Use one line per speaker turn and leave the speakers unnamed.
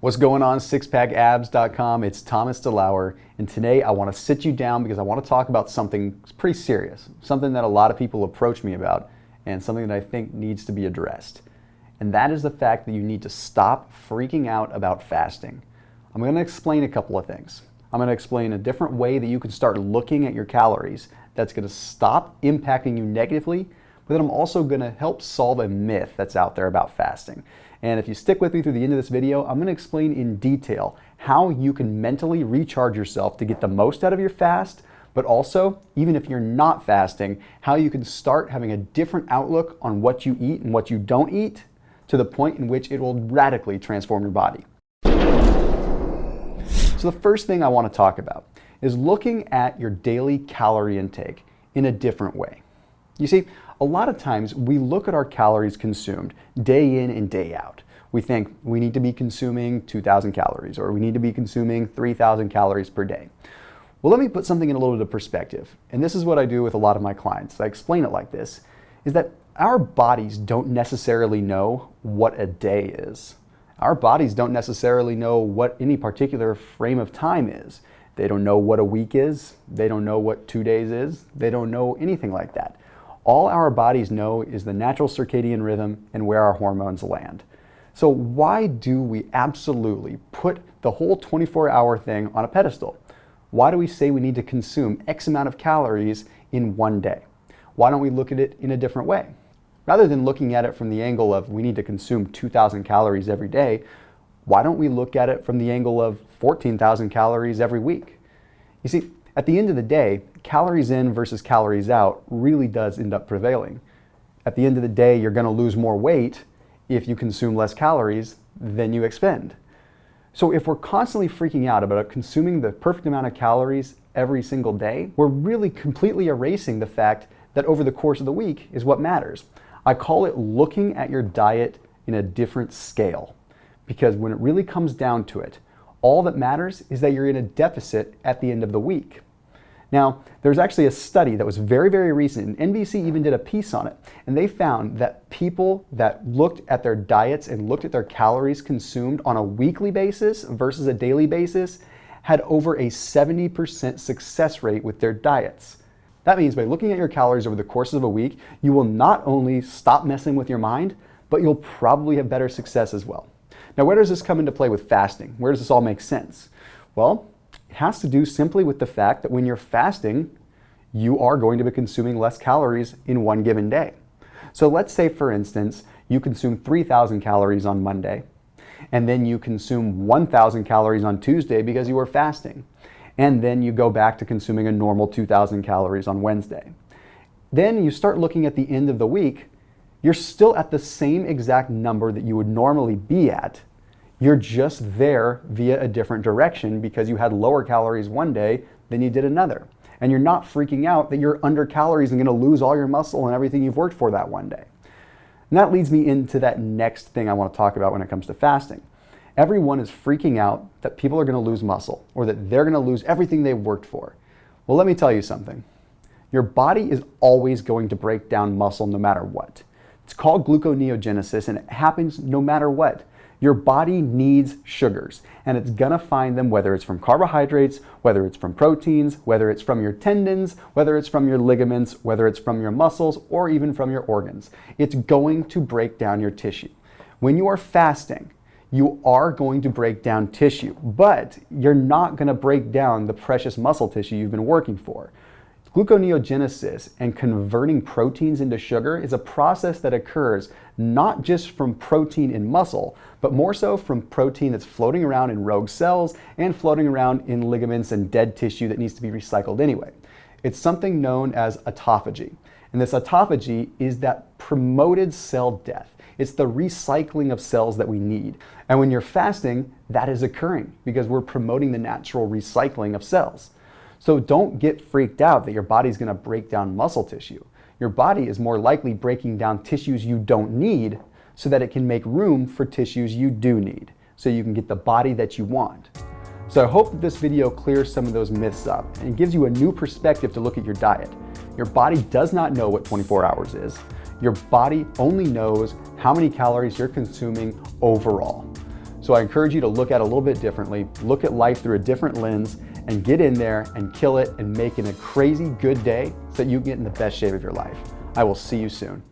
What's going on, SixPackAbs.com? It's Thomas DeLauer, and today I want to sit you down because I want to talk about something pretty serious, something that a lot of people approach me about, and something that I think needs to be addressed. And that is the fact that you need to stop freaking out about fasting. I'm going to explain a couple of things. I'm going to explain a different way that you can start looking at your calories that's going to stop impacting you negatively, but then I'm also going to help solve a myth that's out there about fasting. And if you stick with me through the end of this video, I'm going to explain in detail how you can mentally recharge yourself to get the most out of your fast, but also, even if you're not fasting, how you can start having a different outlook on what you eat and what you don't eat to the point in which it will radically transform your body. So the first thing I want to talk about is looking at your daily calorie intake in a different way. You see, a lot of times we look at our calories consumed day in and day out. We think we need to be consuming 2,000 calories or we need to be consuming 3,000 calories per day. Well, let me put something in a little bit of perspective. And this is what I do with a lot of my clients. I explain it like this, is that our bodies don't necessarily know what a day is. Our bodies don't necessarily know what any particular frame of time is. They don't know what a week is. They don't know what 2 days is. They don't know anything like that. All our bodies know is the natural circadian rhythm and where our hormones land. So why do we absolutely put the whole 24-hour thing on a pedestal? Why do we say we need to consume X amount of calories in one day? Why don't we look at it in a different way? Rather than looking at it from the angle of we need to consume 2,000 calories every day, why don't we look at it from the angle of 14,000 calories every week? You see, at the end of the day, calories in versus calories out really does end up prevailing. At the end of the day, you're going to lose more weight if you consume less calories than you expend. So if we're constantly freaking out about consuming the perfect amount of calories every single day, we're really completely erasing the fact that over the course of the week is what matters. I call it looking at your diet in a different scale, because when it really comes down to it, all that matters is that you're in a deficit at the end of the week. Now, there's actually a study that was very, very recent, and NBC even did a piece on it, and they found that people that looked at their diets and looked at their calories consumed on a weekly basis versus a daily basis had over a 70% success rate with their diets. That means by looking at your calories over the course of a week, you will not only stop messing with your mind, but you'll probably have better success as well. Now, where does this come into play with fasting? Where does this all make sense? Well, it has to do simply with the fact that when you're fasting, you are going to be consuming less calories in one given day. So let's say, for instance, you consume 3,000 calories on Monday, and then you consume 1,000 calories on Tuesday because you were fasting. And then you go back to consuming a normal 2,000 calories on Wednesday. Then you start looking at the end of the week, you're still at the same exact number that you would normally be at. You're just there via a different direction because you had lower calories one day than you did another. And you're not freaking out that you're under calories and going to lose all your muscle and everything you've worked for that one day. And that leads me into that next thing I want to talk about when it comes to fasting. Everyone is freaking out that people are going to lose muscle or that they're going to lose everything they've worked for. Well, let me tell you something. Your body is always going to break down muscle no matter what. It's called gluconeogenesis, and it happens no matter what. Your body needs sugars, and it's gonna find them whether it's from carbohydrates, whether it's from proteins, whether it's from your tendons, whether it's from your ligaments, whether it's from your muscles, or even from your organs. It's going to break down your tissue. When you are fasting, you are going to break down tissue, but you're not gonna break down the precious muscle tissue you've been working for. Gluconeogenesis and converting proteins into sugar is a process that occurs not just from protein in muscle, but more so from protein that's floating around in rogue cells and floating around in ligaments and dead tissue that needs to be recycled anyway. It's something known as autophagy. And this autophagy is that promoted cell death. It's the recycling of cells that we need. And when you're fasting, that is occurring because we're promoting the natural recycling of cells. So don't get freaked out that your body's going to break down muscle tissue. Your body is more likely breaking down tissues you don't need so that it can make room for tissues you do need, so you can get the body that you want. So I hope that this video clears some of those myths up and gives you a new perspective to look at your diet. Your body does not know what 24 hours is. Your body only knows how many calories you're consuming overall. So I encourage you to look at it a little bit differently, look at life through a different lens, and get in there and kill it and make it a crazy good day so that you get in the best shape of your life. I will see you soon.